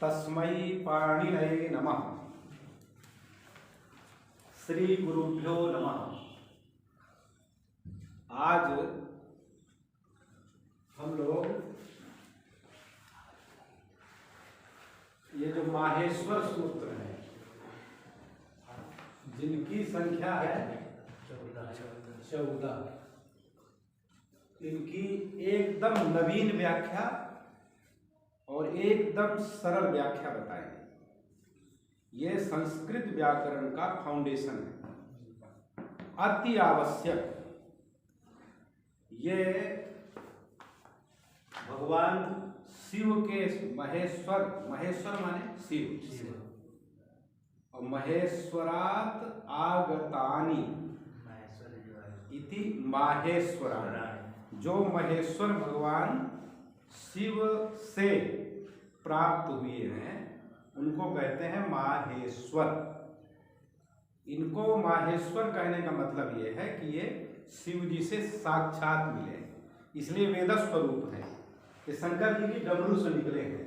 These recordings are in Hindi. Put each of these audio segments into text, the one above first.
तस्मै पाणिनये नमः। श्री गुरुभ्यो नमः। आज हम लोग ये जो माहेश्वर सूत्र है, जिनकी संख्या है 14, इनकी एकदम नवीन व्याख्या और एकदम सरल व्याख्या बताएंगे। ये संस्कृत व्याकरण का फाउंडेशन है, अति आवश्यक। ये भगवान शिव के महेश्वर, महेश्वर माने शिव, और महेश्वरात आगतानि इति माहेश्वराणि, जो महेश्वर भगवान शिव से प्राप्त हुए हैं उनको कहते हैं माहेश्वर। इनको माहेश्वर कहने का मतलब ये है कि ये शिव जी से साक्षात मिले, इसलिए वेद स्वरूप है। ये शंकर जी की डमरू से निकले हैं।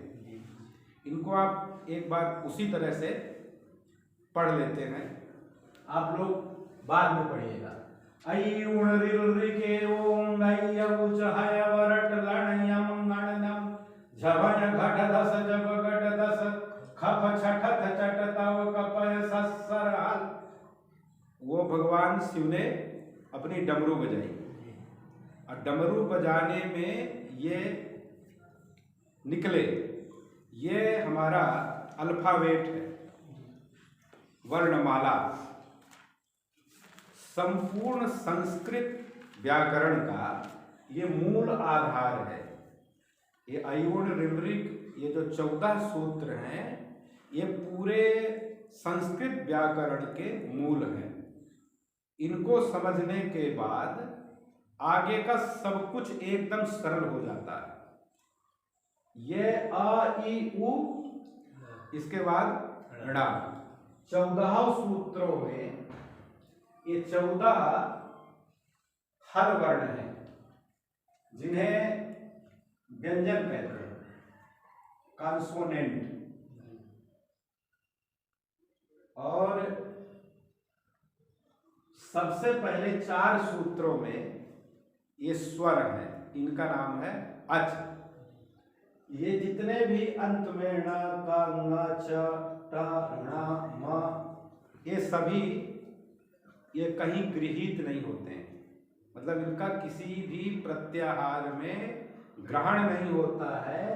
इनको आप एक बार उसी तरह से पढ़ लेते हैं, आप लोग बाद में पढ़िएगा। ऐ उण रिल ऋके ओं ऐ उच हय वरट लण यम गणनम झवण घट दस जब घट दस खप छठथ चट तव कपय ससरहल। वो भगवान शिव ने अपनी डमरू बजाई, और डमरू बजाने में ये निकले। ये हमारा अल्फाबेट है, वर्णमाला। संपूर्ण संस्कृत व्याकरण का ये मूल आधार है। ये अयूण ऋवृक, ये जो 14 सूत्र हैं, ये पूरे संस्कृत व्याकरण के मूल हैं। इनको समझने के बाद आगे का सब कुछ एकदम सरल हो जाता है। ये अ ई उ, इसके बाद ऋ, 14 सूत्रों में ये 14 हर वर्ण हैं, जिन्हें व्यंजन कहते हैं, कॉन्सोनेंट। और सबसे पहले 4 सूत्रों में ये स्वर है, इनका नाम है अच। ये जितने भी अंत में ण, क, ङ, च, ट, ण, म, ये सभी ये कहीं गृहीत नहीं होते हैं, मतलब इनका किसी भी प्रत्याहार में ग्रहण नहीं होता है।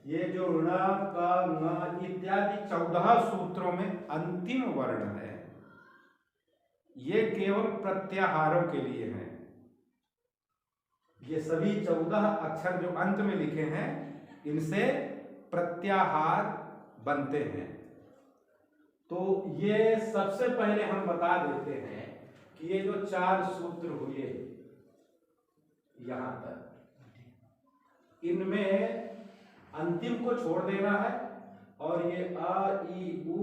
ये जो ण, क, ङ इत्यादि 14 सूत्रों में अंतिम वर्ण है, ये केवल प्रत्याहारों के लिए हैं। ये सभी 14 अक्षर जो अंत में लिखे हैं, इनसे प्रत्याहार बनते हैं। तो ये सबसे पहले हम बता देते हैं कि ये जो 4 सूत्र हुए यहां तक, इनमें अंतिम को छोड़ देना है, और ये अ ई उ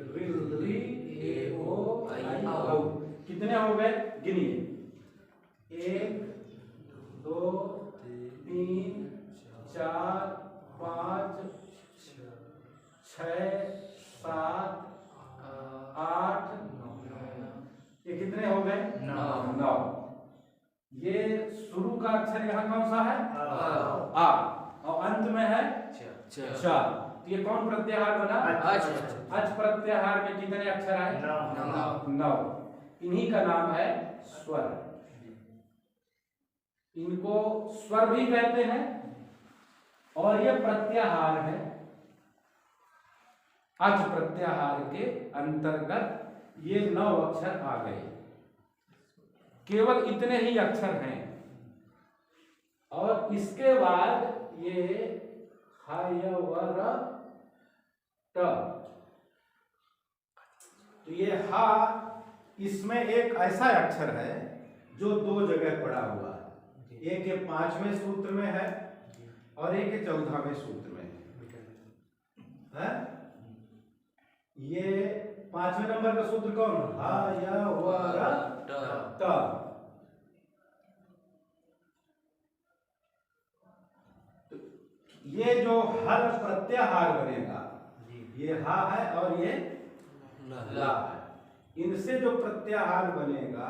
ऋ ऋ ए ओ ऐ औ कितने हो गए गिनिए। 1 2 3 4 5 6 7 8 ये कितने हो गए 9। ये शुरू का अक्षर यहाँ कौन सा है आ, और अंत में है च। तो ये कौन प्रत्याहार बना अच प्रत्याहार में कितने अक्षर आए 9। इन्हीं का नाम है स्वर। इनको स्वर भी कहते हैं, और ये प्रत्याहार है। अच प्रत्याहार के अंतर्गत ये 9 अक्षर आ गए। केवल इतने ही अक्षर हैं, और इसके बाद ये हय वर ट। तो ये हा, इसमें एक ऐसा अक्षर है जो 2 जगह पड़ा हुआ है। एक ये 5वें सूत्र में है, और एक ये 14वें सूत्र में है। ये 5वें नंबर का सूत्र कौन? हा या वर ट। ये जो हर प्रत्याहार बनेगा ये हा है और ये ला है। इनसे जो प्रत्याहार बनेगा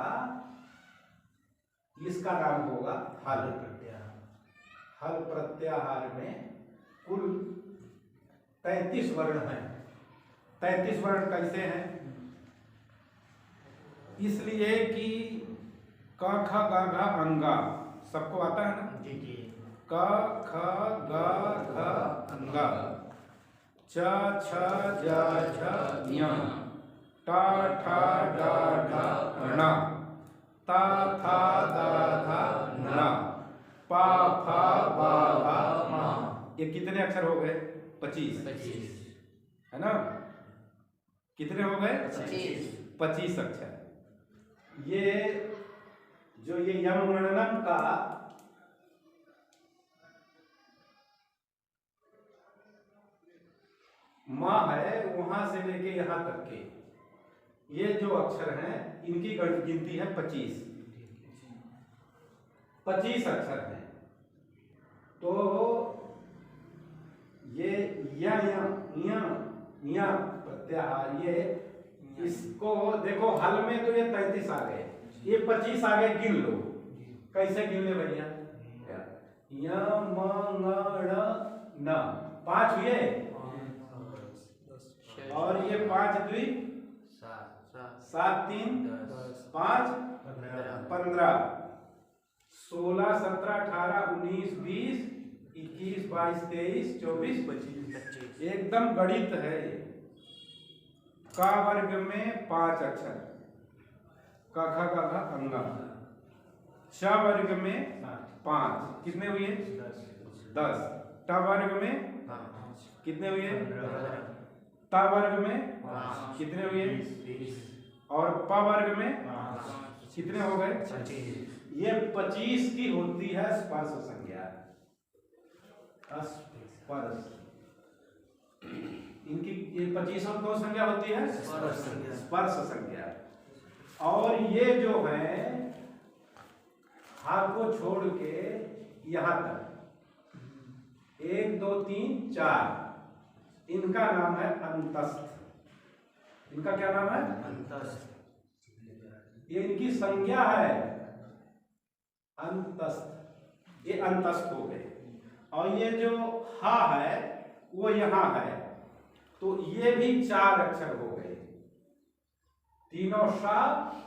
इसका नाम होगा हल प्रत्याहार। हल प्रत्याहार में कुल 33 वर्ण हैं। 33 वर्ण कैसे हैं? इसलिए कि क ख ग घ अंगा सबको आता है ना जी जी। क ख ग घ अंगा, च छ ज झ ञ, ट ठ ड ढ ण, त थ द ध न, प फ ब भ म। ये कितने अक्षर हो गए? 25 है ना। कितने हो गए? 25 अक्षर। ये जो ये यम गणनम का माँ है वहां से लेके यहां तक के ये जो अक्षर हैं इनकी गिनती है 25। 25 अक्षर हैं। तो ये या प्रत्याहार ये इसको देखो हल में तो ये 33 आ गए, ये 25 आ गए। गिन लो, कैसे गिन ले भैया? यम न 5 हुए और ये 5 द्वि 7 3 5 15 16 17 18 19 20 21 22 23 24 25 एकदम गणित है ये। का वर्ग में 5 अक्षर, क ख ग घ अंगा। च वर्ग में 5 कितने हुए? 10। ट वर्ग में कितने हुए? त वर्ग में कितने हुए? और प वर्ग में कितने हो गए? ये 25 की होती है स्पर्श संज्ञा। स्पर्श इनकी ये 25 कौन संज्ञा होती है? स्पर्श संज्ञा। और ये जो है हा को छोड़ के यहां तक 1 2 3 4 इनका नाम है अंतस्थ। इनका क्या नाम है? अंतस्थ। ये इनकी संज्ञा है अंतस्थ। ये अंतस्थ हो गए। और ये जो हा है वो यहां है, तो ये भी 4 अक्षर हो गए। तीनों शा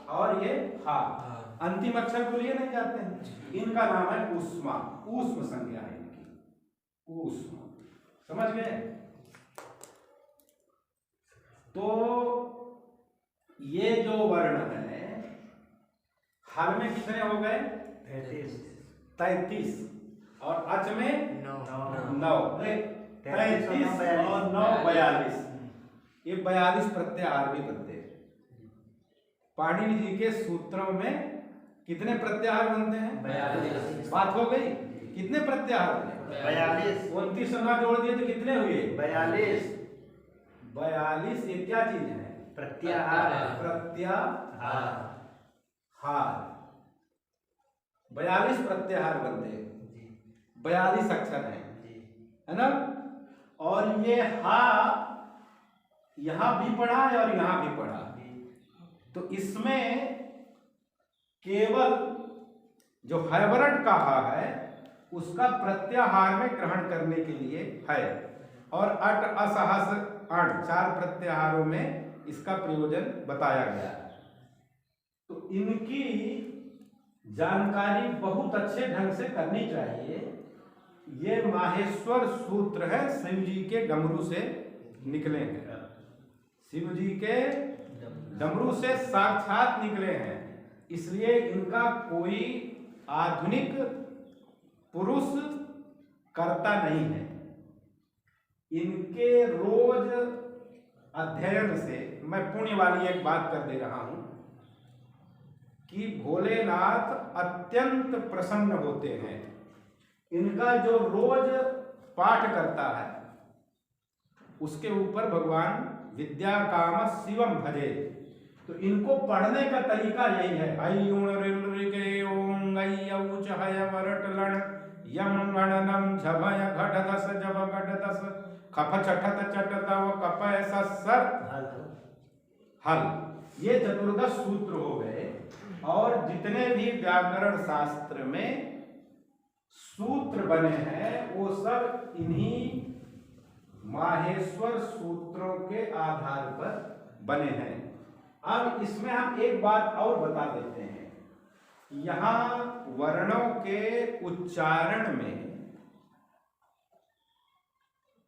और ये हा अंतिम अक्षर को लिए नहीं जाते हैं। इनका नाम है ऊष्मा। ऊष्म संज्ञा है इनकी। ऊष्म, समझ गए? तो ये जो वर्ण है हल में कितने हो गए? 33 और अच में 9। 33 और 9 42। ये 42 प्रत्याहार भी बनते हैं। पाणिनि जी के सूत्रों में कितने प्रत्याहार बनते हैं? 42। बात हो गई। कितने प्रत्याहार बने? 42। 29 ना जोड़ दिए तो कितने हुए? 42। 42 ये क्या चीज है? प्रत्याहार। प्रत्याहार 42 प्रत्याहार बनते हैं। 42 अक्षर हैं, है ना। और ये हा यहां भी पढ़ा है और यहां भी पढ़ा। तो इसमें केवल जो हैवरट का हा है उसका प्रत्याहार में ग्रहण करने के लिए है, और अट असहस अण 4 प्रत्याहारों में इसका प्रयोजन बताया गया है। तो इनकी जानकारी बहुत अच्छे ढंग से करनी चाहिए। ये माहेश्वर सूत्र है, शिव जी के डमरू से निकले हैं। शिव जी के डमरू से साक्षात निकले हैं। इसलिए इनका कोई आधुनिक पुरुष करता नहीं है। इनके रोज अध्ययन से मैं पुण्य वाली एक बात कर दे रहा हूं कि भोलेनाथ अत्यंत प्रसन्न होते हैं। इनका जो रोज पाठ करता है उसके ऊपर भगवान विद्या काम शिवम भजे। तो इनको पढ़ने का तरीका यही है। यम गणनम झभय घट दस जब घट दस खफ चठत चटत व कप ऐसा सर हल। ये चतुर्दश सूत्र हो गए। और जितने भी व्याकरण शास्त्र में सूत्र बने हैं वो सब इन्हीं माहेश्वर सूत्रों के आधार पर बने हैं। अब इसमें हम एक बात और बता देते हैं, यहां वर्णों के उच्चारण में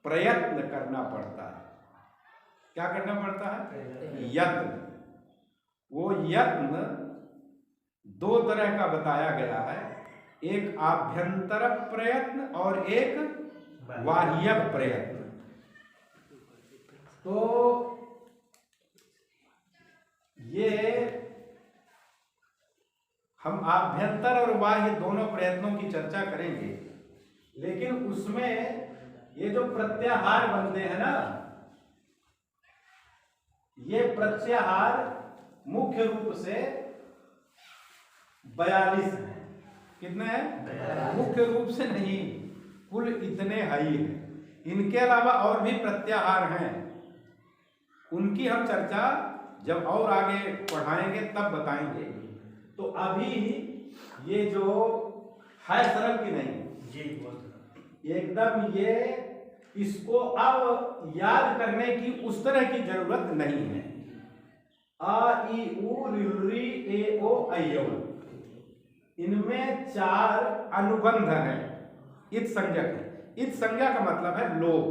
प्रयत्न करना पड़ता है। क्या करना पड़ता है? यत्न। वो यत्न दो तरह का बताया गया है, एक आभ्यंतर प्रयत्न और एक बाह्य प्रयत्न। तो ये हम आभ्यंतर और बाह्य दोनों प्रयत्नों की चर्चा करेंगे, लेकिन उसमें ये जो प्रत्याहार बनते हैं ना, ये प्रत्याहार मुख्य रूप से 42 हैं। कितने हैं? मुख्य रूप से नहीं, कुल इतने ही हैं। इनके अलावा और भी प्रत्याहार हैं, उनकी हम चर्चा जब और आगे पढ़ाएंगे तब बताएंगे। तो अभी ये जो है सरल की नहीं जी, एकदम ये इसको अब याद करने की उस तरह की जरूरत नहीं है। आ ई उ ऋ ए ओ ऐ, इनमें 4 अनुबंध हैं, इत संज्ञक है। इत संज्ञा का मतलब है लोप।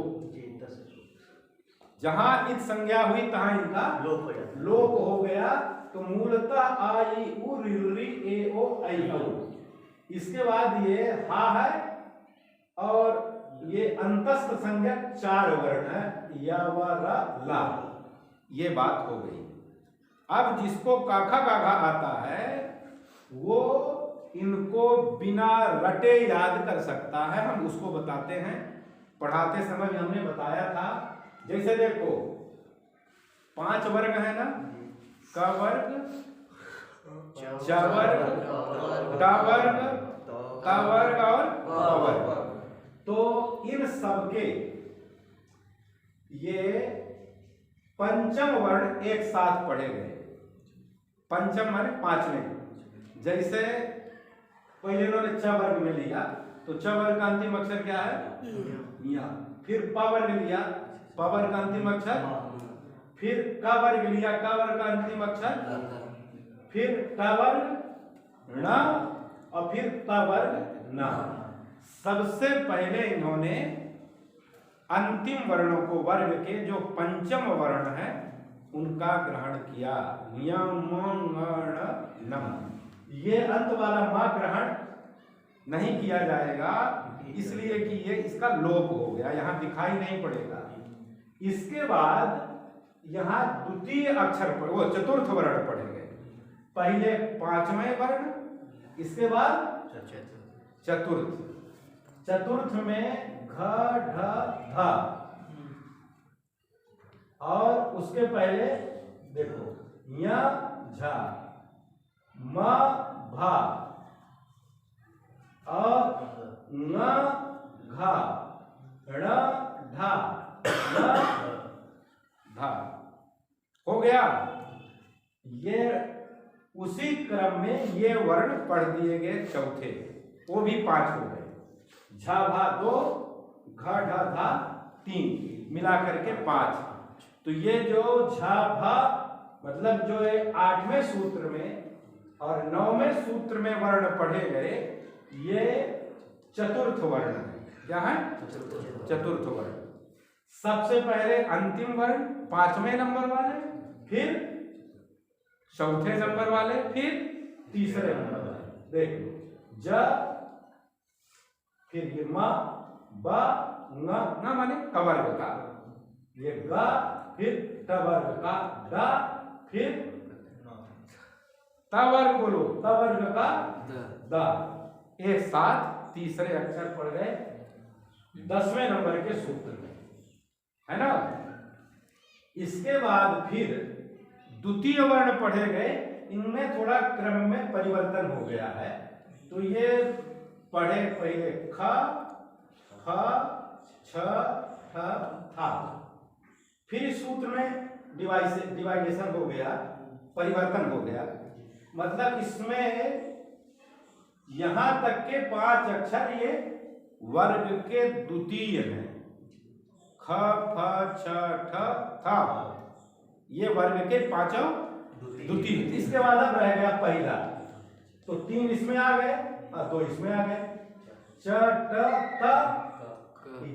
जहां इत संज्ञा हुई तहां इनका लोप हो गया। तो मूलतः आ ई उ ऋ ए ओ ऐ। इसके बाद ये हा है और ये अंतस्थ संज्ञक 4 वर्ण है, या व र ला। ये बात हो गई। अब जिसको काखा काखा आता है वो इनको बिना रटे याद कर सकता है, हम उसको बताते हैं। पढ़ाते समय हमने बताया था, जैसे देखो 5 वर्ग है ना, क वर्ग, च वर्ग, ट वर्ग, क वर्ग और प वर्ग। तो इन सबके ये पंचम वर्ण एक साथ पढ़े गए। पंचम माने 5वें। जैसे पहले इन्होंने च वर्ग में लिया, तो च वर्ग का अंतिम अक्षर क्या है? या। फिर प वर्ग लिया, प वर्ग का अंतिम अक्षर, फिर क वर्ग लिया, क वर्ग का अंतिम अक्षर, फिर ट वर्ग ण, और फिर त वर्ग न। सबसे पहले इन्होंने अंतिम वर्णों को, वर्ग के जो पंचम वर्ण है उनका ग्रहण किया। यम ण नम। ये अंत वाला मा ग्रहण नहीं किया जाएगा, इसलिए कि ये इसका लोप हो गया, यहां दिखाई नहीं पड़ेगा। इसके बाद यहां द्वितीय अक्षर पर वो चतुर्थ वर्ण पढ़ेंगे। पहले 5वें वर्ण, इसके बाद चतुर्थ। चतुर्थ में घ ढ ध, और उसके पहले देखो य झ, म भा, अ न घ, ण ढा, न धा। हो गया। ये उसी क्रम में ये वर्ण पढ़ दिए गए चौथे, वो भी 5 हो गए। झ भा 2, घ ढ धा 3, मिला करके 5। तो ये जो झ भा मतलब जो है 8वें सूत्र में और 9वें सूत्र में वर्ण पढ़े गए, ये चतुर्थ वर्ण है। क्या है? चतुर्थ वर्ण। सबसे पहले अंतिम वर्ण 5वें नंबर वाले, फिर चौथे नंबर वाले, फिर तीसरे नंबर वाले। देखो ज, फिर ये म, ब, न माने कवर्ग का, ये ग, फिर टवर्ग का ड, फिर तवर्ग, बोलो तवर्ग का द। एक साथ तीसरे अक्षर पढ़ गए 10वें नंबर के सूत्र में, है ना। इसके बाद फिर द्वितीय वर्ण पढ़े गए, इनमें थोड़ा क्रम में परिवर्तन हो गया है। तो ये पढ़े पहले ख, ख, छ, ठ था। फिर इस सूत्र में डिवाइडेशन हो गया, परिवर्तन हो गया, मतलब इसमें यहां तक के 5 अक्षर ये वर्ग के द्वितीय हैं। ख फ छ ठ था, ये वर्ग के 5 द्वितीय। इसके बाद अब रह गया पहला, तो 3 इसमें आ गए और 2 इसमें आ गए। च ट त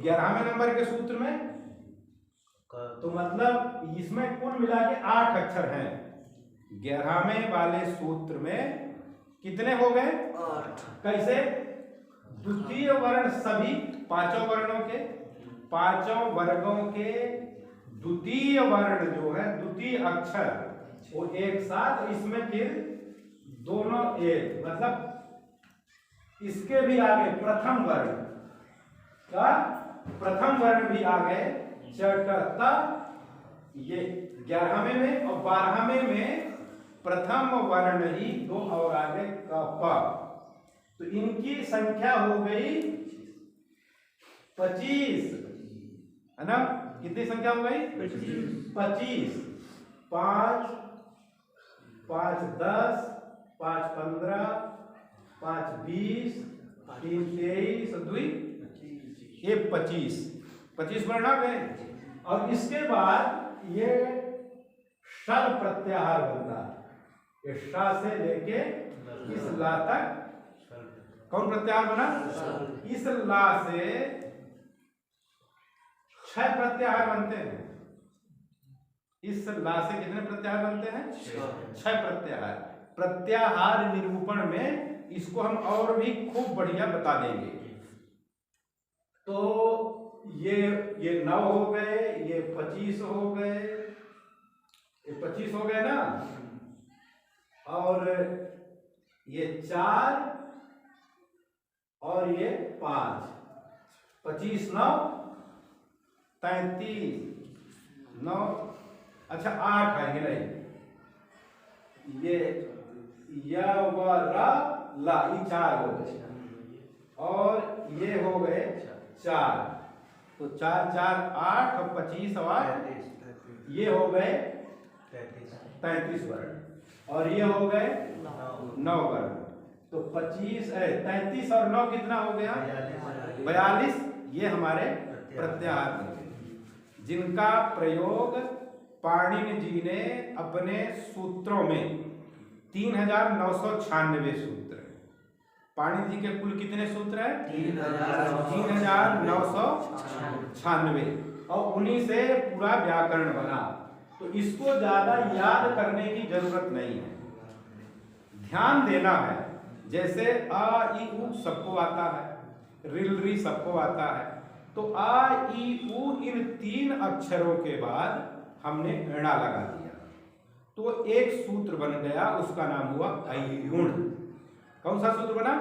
11वें नंबर के सूत्र में, तो मतलब इसमें कुल मिला के 8 अक्षर हैं। 11वें वाले सूत्र में कितने हो गए? 8। कैसे? द्वितीय वर्ण सभी 5 वर्णों के, 5 वर्गों के द्वितीय वर्ण जो है, द्वितीय अक्षर वो एक साथ, इसमें फिर दोनों एक, मतलब इसके भी आगे प्रथम वर्ण का प्रथम वर्ण भी आ गए। चटता ये 11वें में और 12वें में प्रथम वर्ण ही 2 और आगे का प, तो इनकी संख्या हो गई 25, है ना? कितनी संख्या हो गई? 25। 5 5 10 5 15 5 20 3 23 2 ये 25 वर्ण आ गए। और इसके बाद ये शल प्रत्याहार बनता है। ये श से लेके इस ला तक कौन प्रत्याहार बना? इस ला से 6 प्रत्याहार बनते हैं। इस ला से कितने प्रत्याहार बनते हैं? 6 प्रत्याहार। प्रत्याहार निरूपण में इसको हम और भी खूब बढ़िया बता देंगे। तो ये 9 हो गए, ये 25 हो गए, ये 25 हो गए ना, और ये 4 और ये 5, 25 9 33 9, अच्छा 8 आएंगे नहीं, ये या व रा ला, ये 4 हो गए, और ये हो गए 4, तो 4 4 8 और 25 और 8, ये हो गए 33 वर्ण, और ये हो गए 9 वर्ण। तो 25 33 और 9 कितना हो गया? 42। ये हमारे प्रत्याहार बन गए, जिनका प्रयोग पाणिनि जी ने अपने सूत्रों में 3996 सूत्र। पाणिनि जी के कुल कितने सूत्र हैं? 3996, और उन्हीं से पूरा व्याकरण बना। तो इसको ज्यादा याद करने की जरूरत नहीं है, ध्यान देना है। जैसे आ ई उ सबको आता है, रिल री सबको आता है, तो आ ई उ इन 3 अक्षरों के बाद हमने णा लगा दिया, तो एक सूत्र बन गया, उसका नाम हुआ अयुण। कौन सा सूत्र बना?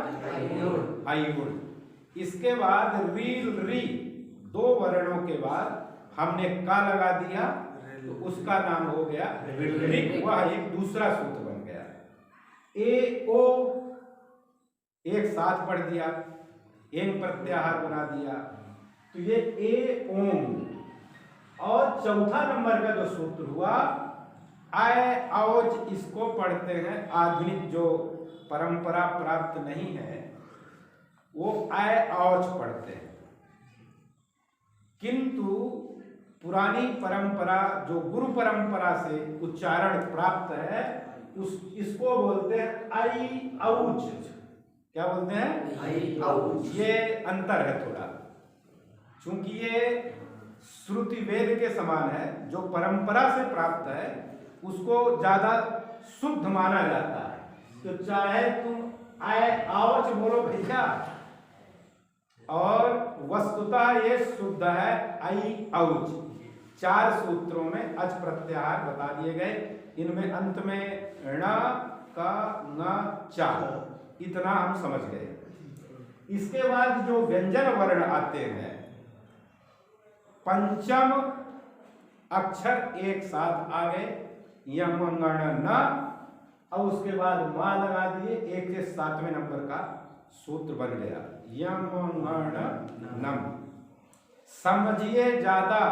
अयुण। इसके बाद रील री 2 वर्णों के बाद हमने का लगा दिया, तो उसका नाम हो गया ऋ, वह एक दूसरा सूत्र बन गया। ए ओ एक साथ पढ़ दिया, एन प्रत्याहार बना दिया, तो ये ए ओम। और चौथा नंबर का जो सूत्र हुआ आय औज, इसको पढ़ते हैं आधुनिक जो परंपरा प्राप्त नहीं है वो आय औज पढ़ते हैं, किंतु पुरानी परंपरा जो गुरु परंपरा से उच्चारण प्राप्त है इसको बोलते हैं आई औज। क्या बोलते हैं? आई औज। ये अंतर है थोड़ा, क्योंकि ये श्रुति वेद के समान है, जो परंपरा से प्राप्त है उसको ज्यादा शुद्ध माना जाता है। तो चाहे तुम आय आवच बोलो भैया, और वस्तुतः ये शुद्ध है आई औज। 4 सूत्रों में अच प्रत्याहार बता दिए गए, इनमें अंत में ण का न चा, इतना हम समझ गए। इसके बाद जो व्यंजन वर्ण आते हैं, पंचम अक्षर एक साथ आ गए, यम गण न, और उसके बाद मां लगा दिए, 1 से 7वें नंबर का सूत्र बन गया यम गण नम। समझिए ज्यादा,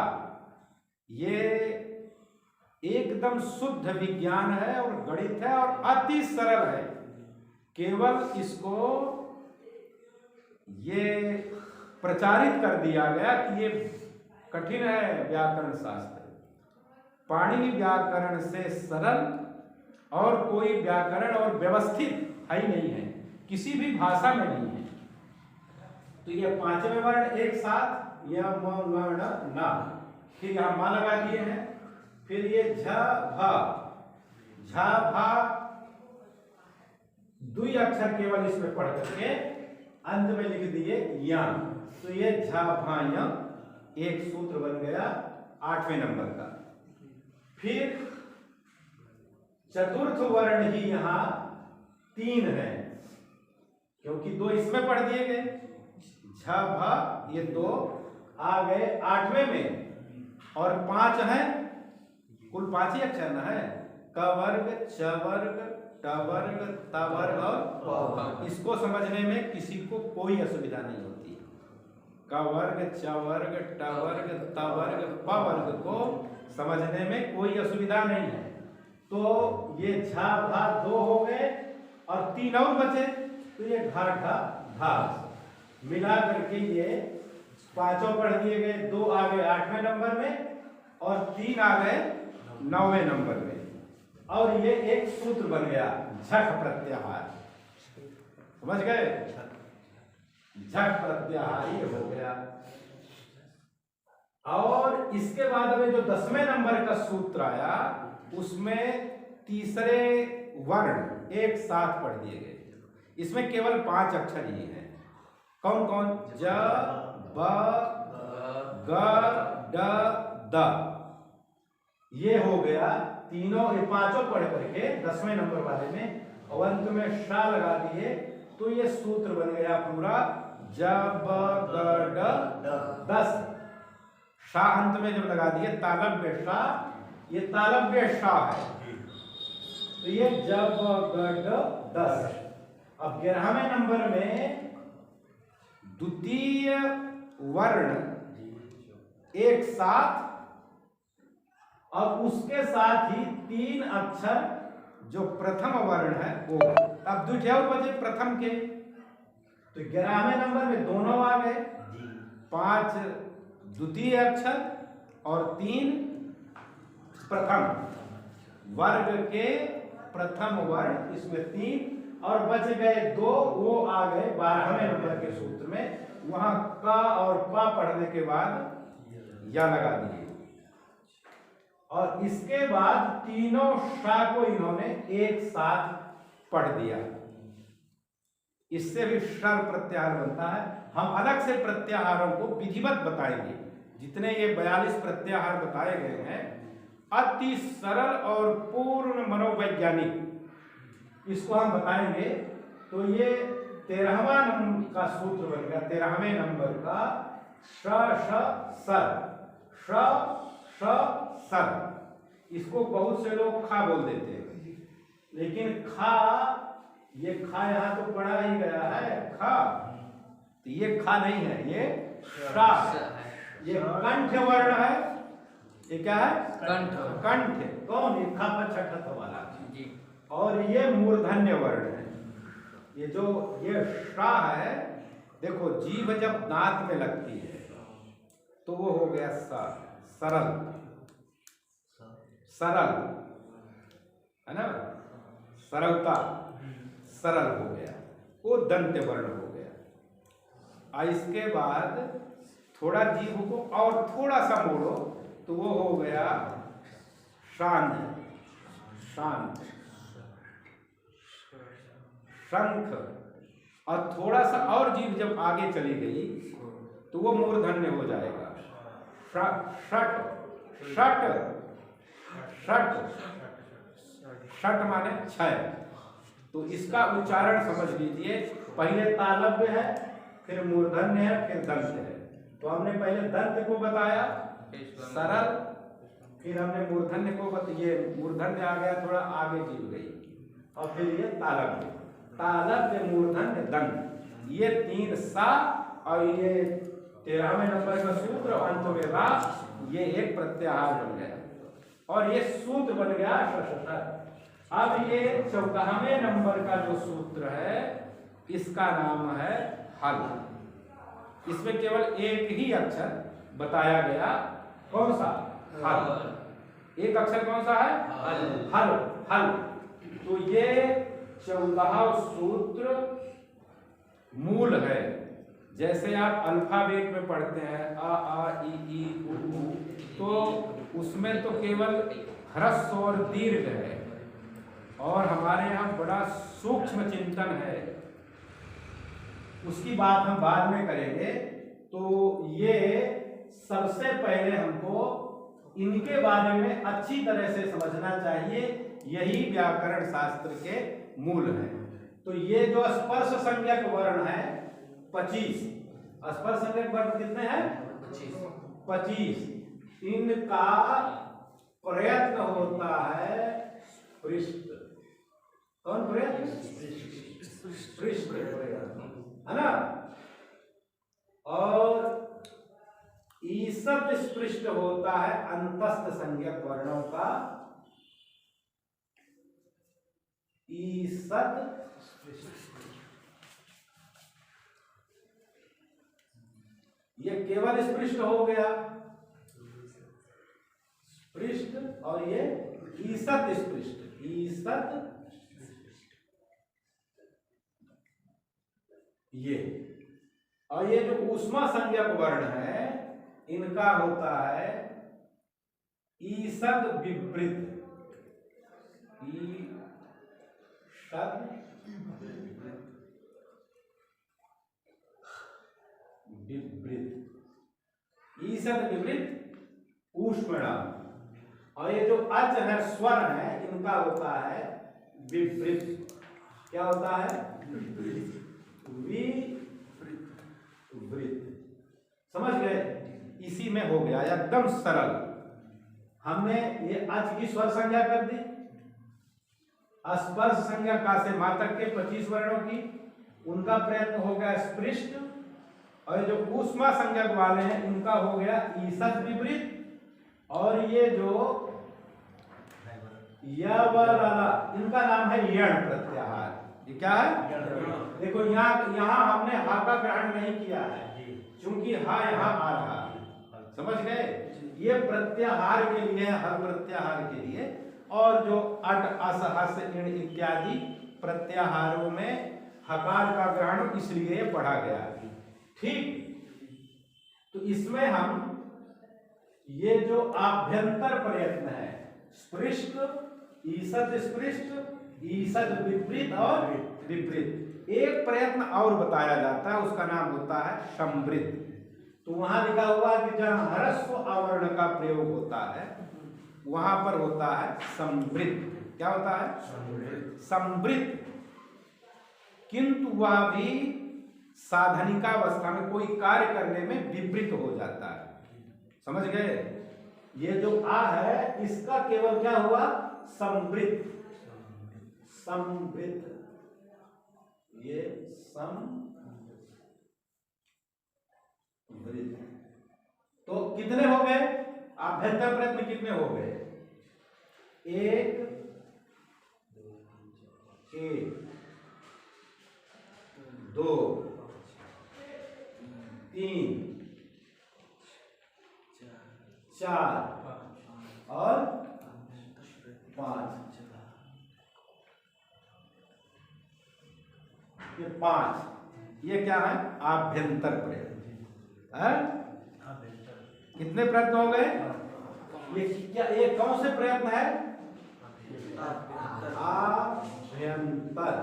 ये एकदम शुद्ध विज्ञान है और गणित है और अति सरल है। केवल इसको ये प्रचारित कर दिया गया कि ये कठिन है व्याकरण शास्त्र। पाणिनि व्याकरण से सरल और कोई व्याकरण और व्यवस्थित है ही नहीं है, किसी भी भाषा में नहीं है। तो ये पांचवें वर्ण एक साथ, यह वर्ण ना, फिर यहाँ मां लगा दिए हैं, फिर ये झ भा दुई अक्षर केवल इसमें पढ़ करके अंत में लिख दिए या। तो ये झ भा या एक सूत्र बन गया 8वें नंबर का। फिर चतुर्थ वर्ण ही यहां 3 है, क्योंकि 2 इसमें पढ़ दिए गए, झ भा ये 2 आ गए 8वें में, और 5 है, कुल 5 ही अक्षर ना है, क वर्ग, च वर्ग, ट वर्ग, त वर्ग और प वर्ग। इसको समझने में किसी को कोई असुविधा नहीं होती। क वर्ग, च वर्ग, ट वर्ग, त वर्ग, प वर्ग को समझने में कोई असुविधा नहीं है। तो ये झा भा 2 हो गए और 3 और बचे, तो ये घा ढा धा मिला करके ये 5 पढ़ दिए गए। 2 आ गए 8वें नंबर में और 3 आ गए 9वें नंबर में, और ये एक सूत्र बन गया झट प्रत्याहार। समझ गए? झट प्रत्याहार ये हो गया। और इसके बाद में जो 10वें नंबर का सूत्र आया, उसमें तीसरे वर्ण एक साथ पढ़ दिए गए। इसमें केवल 5 अक्षर ही हैं। कौन कौन? ज ब ग ड द। ये हो गया तीनों, ये 5 पढ़ करके 10वें नंबर वाले में, और अंत में शा लगा दिए, तो ये सूत्र बन गया पूरा ज ब ग ड 10। शा अंत में जब लगा दिए, तालव्य शा, ये तालव्य शा है, तो ये ज ब ग ड 10। अब 11वें नंबर में द्वितीय वर्ण एक साथ, और उसके साथ ही 3 अक्षर जो प्रथम वर्ण है वो। अब द्वितीय और बचे प्रथम के, तो 11वें नंबर में दोनों आ गए, 5 द्वितीय अक्षर और 3 प्रथम वर्ग के प्रथम वर्ण, इसमें 3 और बच गए 2, वो आ गए 12वें नंबर के सूत्र में। वहां क और प पढ़ने के बाद या लगा दिए, और इसके बाद तीनों शा को इन्होंने एक साथ पढ़ दिया। इससे भी शर प्रत्याहार बनता है। हम अलग से प्रत्याहारों को विधिवत बताएंगे। जितने ये 42 प्रत्याहार बताए गए हैं, अति सरल और पूर्ण मनोवैज्ञानिक, इसको हम बताएंगे। तो ये 13वां नंबर का सूत्र बन गया, 13वें नंबर का श श सर, श श सर। इसको बहुत से लोग खा बोल देते हैं, लेकिन खा, ये खा यहाँ तो पढ़ा ही गया है खा, तो ये खा नहीं है, ये शा। ये कंठ वर्ण है। ये क्या है? कंठ। कंठ कौन? ये खा पर छठा वाला, और ये मूर्धन्य वर्ण है। ये जो ये शा है, देखो जीभ जब दांत में लगती है तो वो हो गया सा, सरल, सरल है ना, सरलता, सरल हो गया, वो दंत्य वर्ण हो गया। और इसके बाद थोड़ा जीभ को और थोड़ा सा मोड़ो तो वो हो गया शांत, शांत, शंख। और थोड़ा सा और जीभ जब आगे चली गई तो वो मूर्धन्य हो जाएगा, षट, षट, षट, षट माने 6। तो इसका उच्चारण समझ लीजिए। पहले तालव्य है, फिर मूर्धन्य है, फिर दंत है। तो हमने पहले दंत को बताया सरल, फिर हमने मूर्धन्य को ये मूर्धन्य आ गया, थोड़ा आगे जीभ गई, और फिर ये तालव्य, तालव्य मूर्धन्य दंत। ये 3 सा और ये 13वें नंबर का सूत्र अंत में रा, ये एक प्रत्याहार बन गया और ये सूत्र बन गया षष्ठक। अब ये 14वें नंबर का जो सूत्र है इसका नाम है हल। इसमें केवल एक ही अक्षर बताया गया, कौन सा? हल। एक अक्षर कौन सा है? हल। हल। तो ये 14वां सूत्र मूल है। जैसे आप अल्फाबेट में पढ़ते हैं आ ई उ, तो उसमें तो केवल ह्रस्व और दीर्घ है, और हमारे यहाँ बड़ा सूक्ष्म चिंतन है, उसकी बात हम बाद में करेंगे। तो ये सबसे पहले हमको इनके बारे में अच्छी तरह से समझना चाहिए, यही व्याकरण शास्त्र के मूल हैं। तो ये जो स्पर्श संज्ञक वर्ण है 25, स्पर्श संज्ञक वर्ण कितने हैं? 25। इनका प्रयत्न होता है पृष्ठ। कौन प्रयत्न? पृष्ठ प्रयत्न, है ना। और ईसत स्पृष्ट होता है अंतस्थ संज्ञक वर्णों का। ईसत ये केवल स्पृष्ट हो गया, स्पृष्ट, और ये ईसत स्पृष्ट, ईसत ये। और ये जो ऊष्मा संज्ञक वर्ण है इनका होता है ईसद विपरीत, ईसद विपरीत, ईसद विपरीत ऊष्मणाम। और ये जो अच है, स्वर है, इनका होता है विपरीत। क्या होता है? विपरीत। समझ गए? इसी में हो गया एकदम सरल। हमने ये अच की स्वर संज्ञा कर दी, स्पर्श संज्ञा का से मा तक के 25 वर्णों की, उनका प्रयत्न हो गया स्पृष्ट। और जो ऊष्मा संज्ञक वाले हैं उनका हो गया ईसद विपरीत। और ये जो इनका नाम है यण प्रत्याहार। ये क्या है? देखो यहाँ हमने हा का ग्रहण नहीं किया है, क्योंकि हा यहाँ आ रहा है। समझ गए? ये प्रत्याहार के लिए, हर प्रत्याहार के लिए। और जो अट अस हस इण इत्यादि प्रत्याहारों में हकार का ग्रहण इसलिए पढ़ा गया है। ठीक। तो इसमें हम ये जो आभ्यंतर प्रयत्न है, स्पृष्ट, ईसद स्पृष्ट, ईसद विपरीत और विपरीत, एक प्रयत्न और बताया जाता है, उसका नाम होता है समृद्ध। तो वहां लिखा हुआ कि जहां ह्रस्व आवरण का प्रयोग होता है वहां पर होता है समृद्ध। क्या होता है? समृद्ध। किंतु वह भी साधनिकावस्था में कोई कार्य करने में विपरीत हो जाता है। समझ गए? ये जो आ है इसका केवल क्या हुआ? समृद्ध। समृद्ध, ये समृद्ध। तो कितने हो गए? आभ्यंतर प्रयत्न कितने हो गए? एक, दो, तीन, चार और 5। ये 5, ये क्या है? आभ्यंतर प्रयत्न है। कितने प्रयत्न हो गए? ये क्या, ये कौन से प्रयत्न है? आभ्यंतर।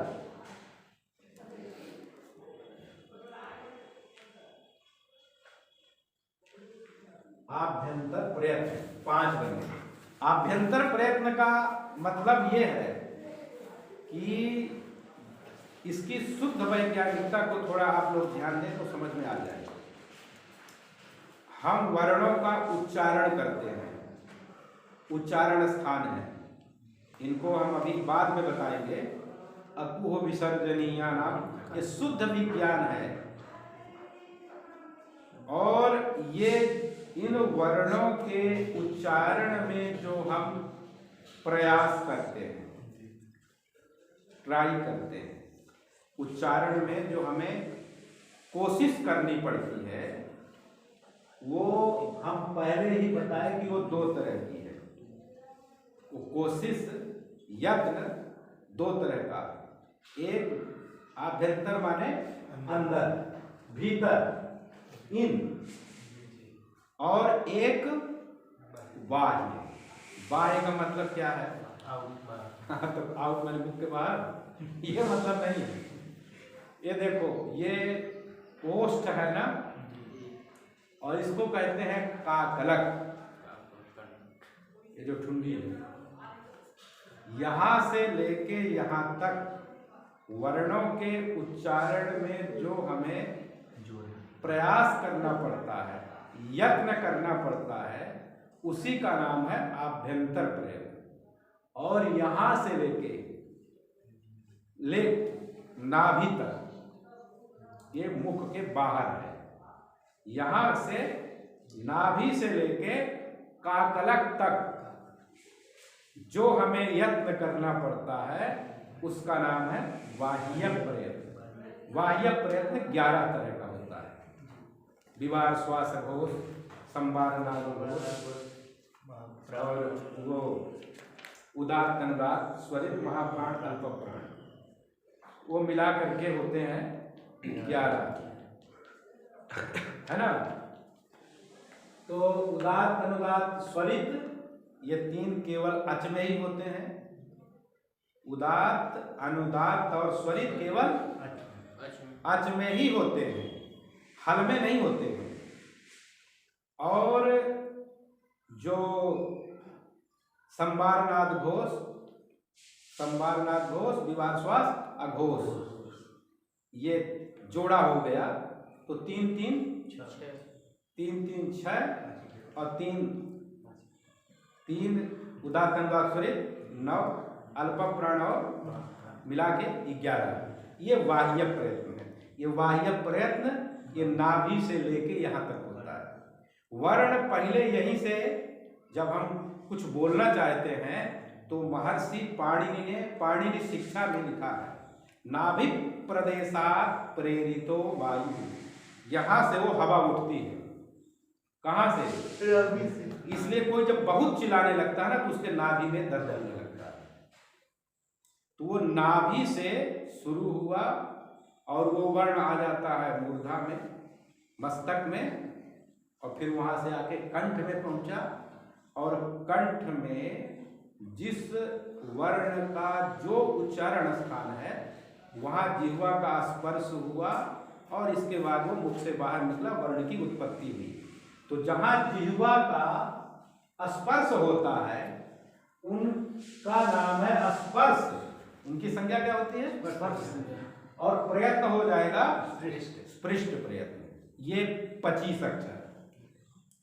आभ्यंतर प्रयत्न 5 बने। आभ्यंतर प्रयत्न का मतलब यह है कि इसकी शुद्ध वैज्ञानिकता को थोड़ा आप लोग ध्यान दें तो समझ में आ जाएगा। हम वर्णों का उच्चारण करते हैं, उच्चारण स्थान है, इनको हम अभी बाद में बताएंगे। अकुह विसर्जनीया नाम, ये शुद्ध विज्ञान है। और ये इन वर्णों के उच्चारण में जो हम प्रयास करते हैं, ट्राई करते हैं, उच्चारण में जो हमें कोशिश करनी पड़ती है, वो हम पहले ही बताए कि वो दो तरह की है। वो कोशिश, यत्न दो तरह का, एक आभ्यंतर माने अंदर, भीतर, इन, और एक बाह्य। बाह्य का मतलब क्या है? आउट। तो आउट माने मुख के बाहर, ये मतलब नहीं है। ये देखो, ये ओष्ठ है ना, और इसको कहते हैं काकलक। ये जो ठुंडी है, यहां से लेके यहां तक वर्णों के उच्चारण में जो हमें प्रयास करना पड़ता है, यत्न करना पड़ता है, उसी का नाम है आभ्यंतर प्रयत्न। और यहां से ले नाभि तक, ये मुख के बाहर है। यहां से नाभि से लेके काकलक तक जो हमें यत्न करना पड़ता है, उसका नाम है बाह्य प्रयत्न। बाह्य प्रयत्न 11 तरह का होता है। विवाह, श्वास घोष, संवार नाद घोष, और वो उदात्त, अनुदात्त, स्वरित, महाप्राण, अल्पप्राण, वो मिला करके होते हैं 11, है ना। तो उदात्त, अनुदात्त, स्वरित, ये 3 केवल अच में ही होते हैं। उदात्त, अनुदात्त और स्वरित केवल अच में ही होते हैं, हल में नहीं होते हैं। और जो संवारनाद घोष, संवारनाद घोष, विवाह, श्वास, अघोष, ये जोड़ा हो गया, तो 3 3 6 और 3 उदात्त, अनुदात्त, स्वरित 9, अल्प प्राण और मिला के 11। ये बाह्य प्रयत्न है। ये बाह्य प्रयत्न ये नाभि से लेके यहाँ तक होता है। वर्ण पहले यहीं से, जब हम कुछ बोलना चाहते हैं तो महर्षि पाणिनि ने पाणिनि शिक्षा में लिखा है, नाभि प्रदेशात प्रेरितो वायु। यहाँ से वो हवा उठती है। कहाँ से? इसलिए कोई जब बहुत चिल्लाने लगता है ना, तो उसके नाभि में दर्द होने लगता है। तो वो नाभि से शुरू हुआ और वो वर्ण आ जाता है मूर्धा में, मस्तक में, और फिर वहां से आके कंठ में पहुंचा। और कंठ में जिस वर्ण का जो उच्चारण स्थान है, वहां जिह्वा का स्पर्श हुआ और इसके बाद वो मुख से बाहर निकला, वर्ण की उत्पत्ति हुई। तो जहां जिह्वा का स्पर्श होता है, उनका नाम है स्पर्श। उनकी संज्ञा क्या होती है? स्पर्श। और प्रयत्न हो जाएगा स्पृष्ट प्रयत्न। ये 25 अक्षर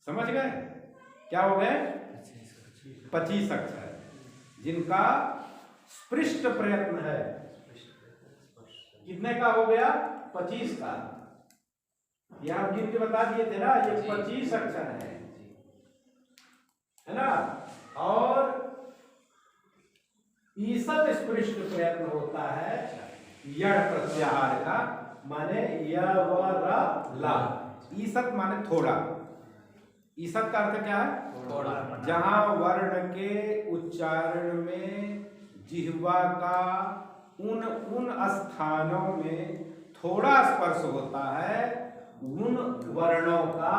समझ गए? क्या हो गए? 25 अक्षर, जिनका स्पृष्ट प्रयत्न है। कितने का हो गया? 25 का। ये आप गिन के बता दिए थे ना, ये 25 अक्षर है ना। और ईसत स्पृष्ट प्रयत्न होता है यड़ प्रत्याहार का, माने य व र ला। ईसत माने थोड़ा। ईसत का अर्थ क्या है? थोड़ा। जहां वर्ण के उच्चारण में जिह्वा का उन स्थानों में थोड़ा स्पर्श होता है, उन वर्णों का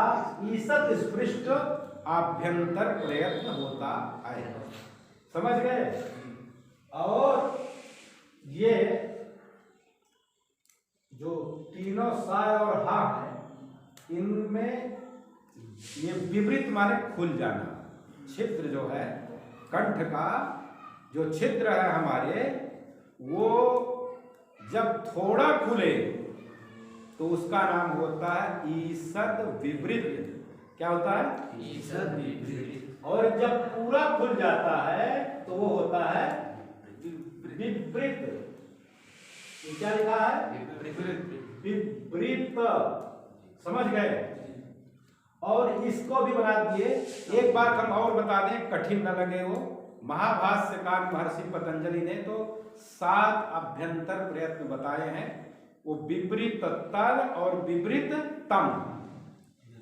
ईसत स्पृष्ट आभ्यंतर प्रयत्न होता है। समझ गए? और ये जो तीनों सा और हा है, इनमें ये विपरीत माने खुल जाना। छिद्र जो है कंठ का, जो छिद्र है हमारे, वो जब थोड़ा खुले तो उसका नाम होता है ईसद विपरीत। क्या होता है? ईसद विपरीत। और जब पूरा खुल जाता है तो वो होता है विपरीत। क्या लिखा है? विपरीत। समझ गए? और इसको भी बना दिए। एक बात हम और बता दें, कठिन न लगे वो, महाभाष्यकार महर्षि पतंजलि ने तो 7 अभ्यंतर प्रयत्न बताए हैं। वो विपरीत तर और विपरीत तम,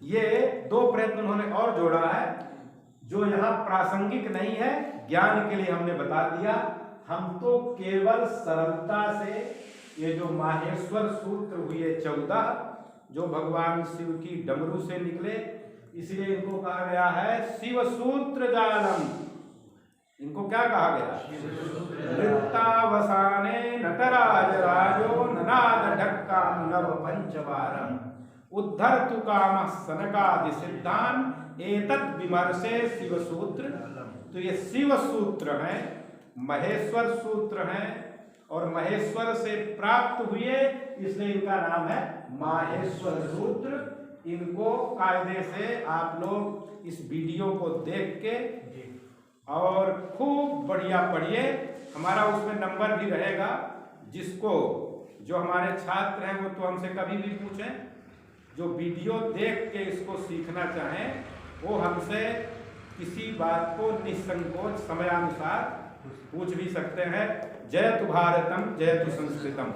ये 2 प्रयत्न उन्होंने और जोड़ा है जो यहाँ प्रासंगिक नहीं है, ज्ञान के लिए हमने बता दिया। हम तो केवल सरलता से ये जो माहेश्वर सूत्र हुए 14 जो भगवान शिव की डमरू से निकले, इसलिए इनको कहा गया है शिव सूत्र जालम। इनको क्या कहा गया? वृत्तावसाने नटराज राजो ननाद ढक्का नव पंचवारम उद्धर्तु काम सनकादि सिद्धान एतत् विमर्शे शिव सूत्र। तो ये शिव सूत्र हैं, महेश्वर सूत्र हैं और महेश्वर से प्राप्त हुए, इसलिए इनका नाम है माहेश्वर सूत्र। इनको कायदे से आप लोग इस वीडियो को देख के और खूब बढ़िया पढ़िए। हमारा उसमें नंबर भी रहेगा, जिसको जो हमारे छात्र हैं वो तो हमसे कभी भी पूछें, जो वीडियो देख के इसको सीखना चाहें वो हमसे किसी बात को निसंकोच समयानुसार पूछ भी सकते हैं। जयतु भारतम जयतु संस्कृतम।